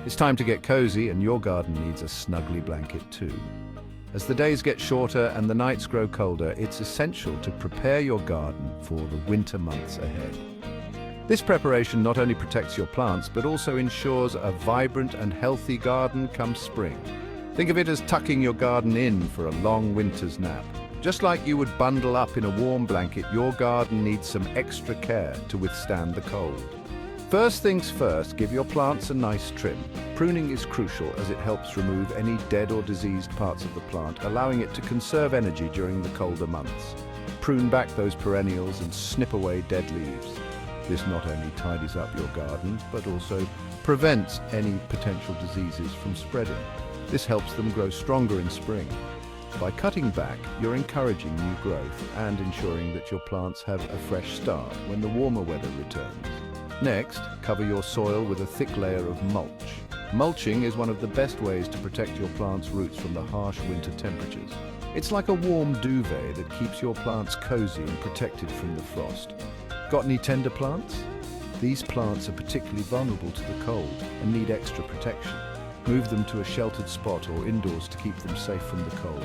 It's time to get cozy, and your garden needs a snuggly blanket too. As the days get shorter and the nights grow colder, it's essential to prepare your garden for the winter months ahead. This preparation not only protects your plants, but also ensures a vibrant and healthy garden come spring. Think of it as tucking your garden in for a long winter's nap. Just like you would bundle up in a warm blanket, your garden needs some extra care to withstand the cold. First things first, give your plants a nice trim. Pruning is crucial as it helps remove any dead or diseased parts of the plant, allowing it to conserve energy during the colder months. Prune back those perennials and snip away dead leaves. This not only tidies up your garden, but also prevents any potential diseases from spreading. This helps them grow stronger in spring. By cutting back, you're encouraging new growth and ensuring that your plants have a fresh start when the warmer weather returns. Next, cover your soil with a thick layer of mulch. Mulching is one of the best ways to protect your plants' roots from the harsh winter temperatures. It's like a warm duvet that keeps your plants cozy and protected from the frost. Got any tender plants? These plants are particularly vulnerable to the cold and need extra protection. Move them to a sheltered spot or indoors to keep them safe from the cold.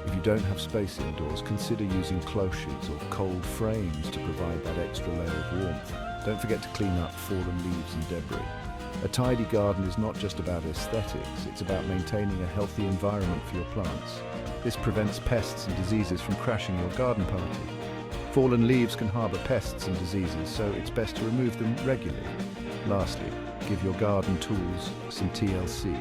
If you don't have space indoors, consider using cloches or cold frames to provide that extra layer of warmth. Don't forget to clean up fallen leaves and debris. A tidy garden is not just about aesthetics, it's about maintaining a healthy environment for your plants. This prevents pests and diseases from crashing your garden party. Fallen leaves can harbour pests and diseases, so it's best to remove them regularly. Lastly, give your garden tools some TLC.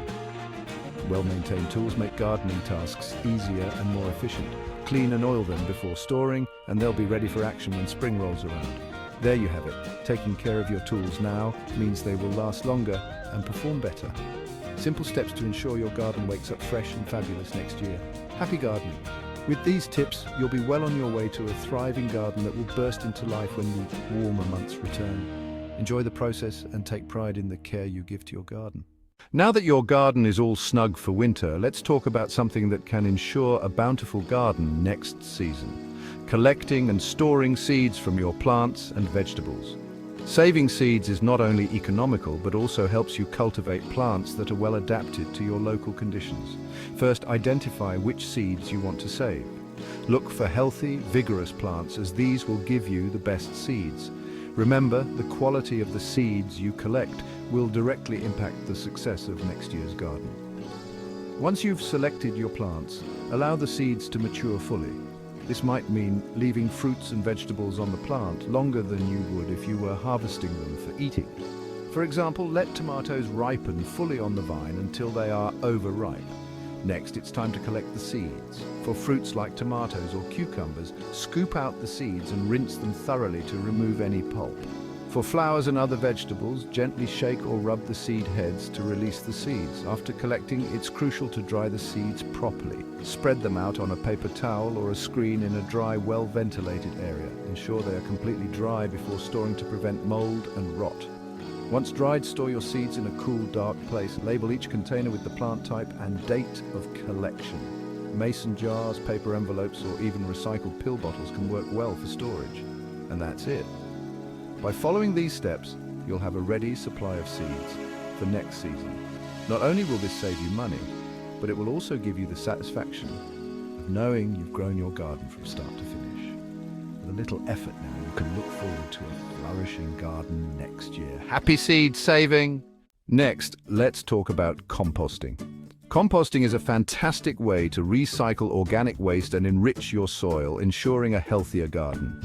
Well-maintained tools make gardening tasks easier and more efficient. Clean and oil them before storing, and they'll be ready for action when spring rolls around. There you have it. Taking care of your tools now means they will last longer and perform better. Simple steps to ensure your garden wakes up fresh and fabulous next year. Happy gardening. With these tips, you'll be well on your way to a thriving garden that will burst into life when the warmer months return. Enjoy the process and take pride in the care you give to your garden. Now that your garden is all snug for winter, let's talk about something that can ensure a bountiful garden next season. Collecting and storing seeds from your plants and vegetables. Saving seeds is not only economical, but also helps you cultivate plants that are well adapted to your local conditions. First, identify which seeds you want to save. Look for healthy, vigorous plants, as these will give you the best seeds. Remember, the quality of the seeds you collect will directly impact the success of next year's garden. Once you've selected your plants, allow the seeds to mature fully. This might mean leaving fruits and vegetables on the plant longer than you would if you were harvesting them for eating. For example, let tomatoes ripen fully on the vine until they are overripe. Next, it's time to collect the seeds. For fruits like tomatoes or cucumbers, scoop out the seeds and rinse them thoroughly to remove any pulp. For flowers and other vegetables, gently shake or rub the seed heads to release the seeds. After collecting, it's crucial to dry the seeds properly. Spread them out on a paper towel or a screen in a dry, well-ventilated area. Ensure they are completely dry before storing to prevent mold and rot. Once dried, store your seeds in a cool, dark place. Label each container with the plant type and date of collection. Mason jars, paper envelopes, or even recycled pill bottles can work well for storage. And that's it. By following these steps, you'll have a ready supply of seeds for next season. Not only will this save you money, but it will also give you the satisfaction of knowing you've grown your garden from start to finish. With a little effort now, you can look forward to a flourishing garden next year. Happy seed saving! Next, let's talk about composting. Composting is a fantastic way to recycle organic waste and enrich your soil, ensuring a healthier garden.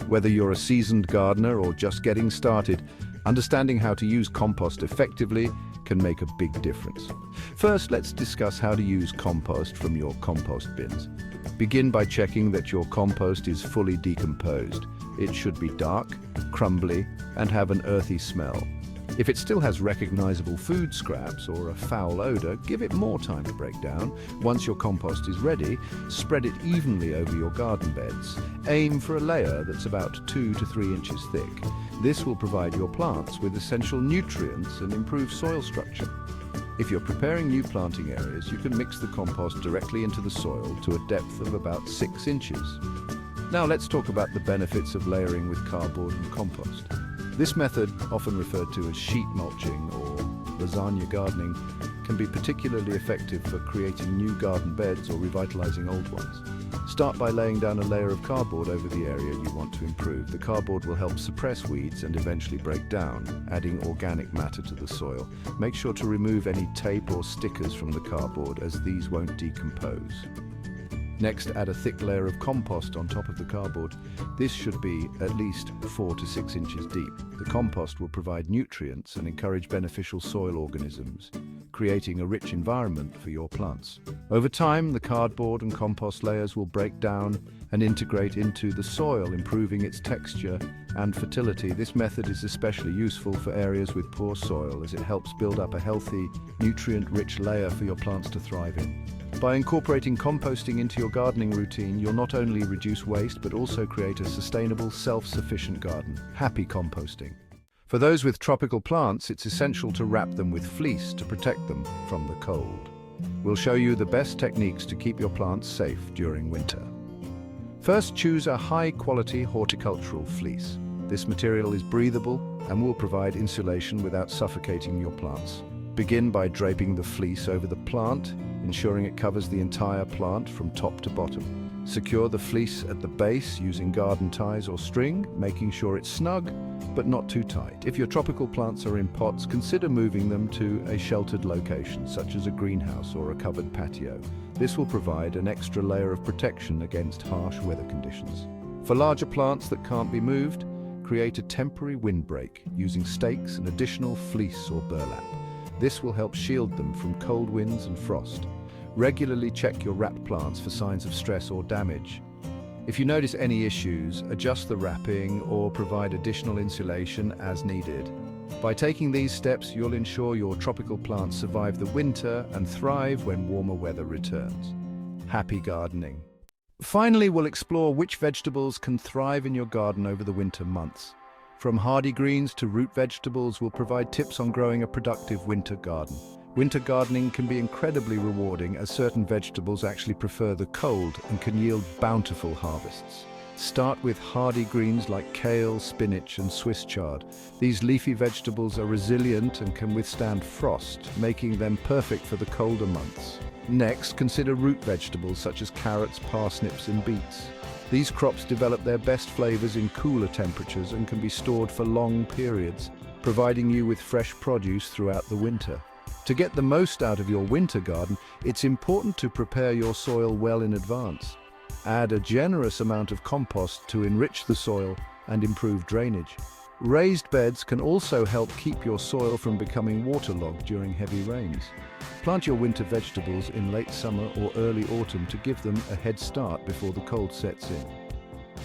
Whether you're a seasoned gardener or just getting started, understanding how to use compost effectively can make a big difference. First, let's discuss how to use compost from your compost bins. Begin by checking that your compost is fully decomposed. It should be dark, crumbly, and have an earthy smell. If it still has recognizable food scraps or a foul odor, give it more time to break down. Once your compost is ready, spread it evenly over your garden beds. Aim for a layer that's about 2 to 3 inches thick. This will provide your plants with essential nutrients and improve soil structure. If you're preparing new planting areas, you can mix the compost directly into the soil to a depth of about 6 inches. Now let's talk about the benefits of layering with cardboard and compost. This method, often referred to as sheet mulching or lasagna gardening can be particularly effective for creating new garden beds or revitalizing old ones. Start by laying down a layer of cardboard over the area you want to improve. The cardboard will help suppress weeds and eventually break down, adding organic matter to the soil. Make sure to remove any tape or stickers from the cardboard, as these won't decompose. Next, add a thick layer of compost on top of the cardboard. This should be at least 4 to 6 inches deep. The compost will provide nutrients and encourage beneficial soil organisms, creating a rich environment for your plants. Over time, the cardboard and compost layers will break down and integrate into the soil, improving its texture and fertility. This method is especially useful for areas with poor soil, as it helps build up a healthy, nutrient-rich layer for your plants to thrive in. By incorporating composting into your gardening routine, you'll not only reduce waste, but also create a sustainable, self-sufficient garden. Happy composting. For those with tropical plants, it's essential to wrap them with fleece to protect them from the cold. We'll show you the best techniques to keep your plants safe during winter. First, choose a high-quality horticultural fleece. This material is breathable and will provide insulation without suffocating your plants. Begin by draping the fleece over the plant, ensuring it covers the entire plant from top to bottom. Secure the fleece at the base using garden ties or string, making sure it's snug but not too tight. If your tropical plants are in pots, consider moving them to a sheltered location, such as a greenhouse or a covered patio. This will provide an extra layer of protection against harsh weather conditions. For larger plants that can't be moved, create a temporary windbreak using stakes and additional fleece or burlap. This will help shield them from cold winds and frost. Regularly check your wrapped plants for signs of stress or damage. If you notice any issues, adjust the wrapping or provide additional insulation as needed. By taking these steps, you'll ensure your tropical plants survive the winter and thrive when warmer weather returns. Happy gardening. Finally, we'll explore which vegetables can thrive in your garden over the winter months. From hardy greens to root vegetables, we'll provide tips on growing a productive winter garden. Winter gardening can be incredibly rewarding, as certain vegetables actually prefer the cold and can yield bountiful harvests. Start with hardy greens like kale, spinach, and Swiss chard. These leafy vegetables are resilient and can withstand frost, making them perfect for the colder months. Next, consider root vegetables such as carrots, parsnips, and beets. These crops develop their best flavors in cooler temperatures and can be stored for long periods, providing you with fresh produce throughout the winter. To get the most out of your winter garden, it's important to prepare your soil well in advance. Add a generous amount of compost to enrich the soil and improve drainage. Raised beds can also help keep your soil from becoming waterlogged during heavy rains. Plant your winter vegetables in late summer or early autumn to give them a head start before the cold sets in.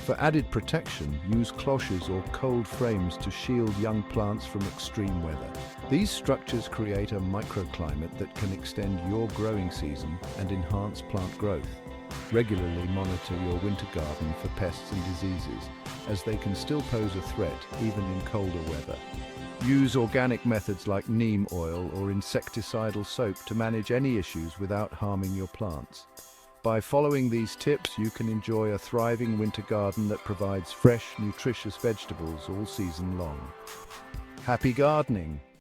For added protection, use cloches or cold frames to shield young plants from extreme weather. These structures create a microclimate that can extend your growing season and enhance plant growth. Regularly monitor your winter garden for pests and diseases, as they can still pose a threat even in colder weather. Use organic methods like neem oil or insecticidal soap to manage any issues without harming your plants. By following these tips, you can enjoy a thriving winter garden that provides fresh, nutritious vegetables all season long. Happy gardening!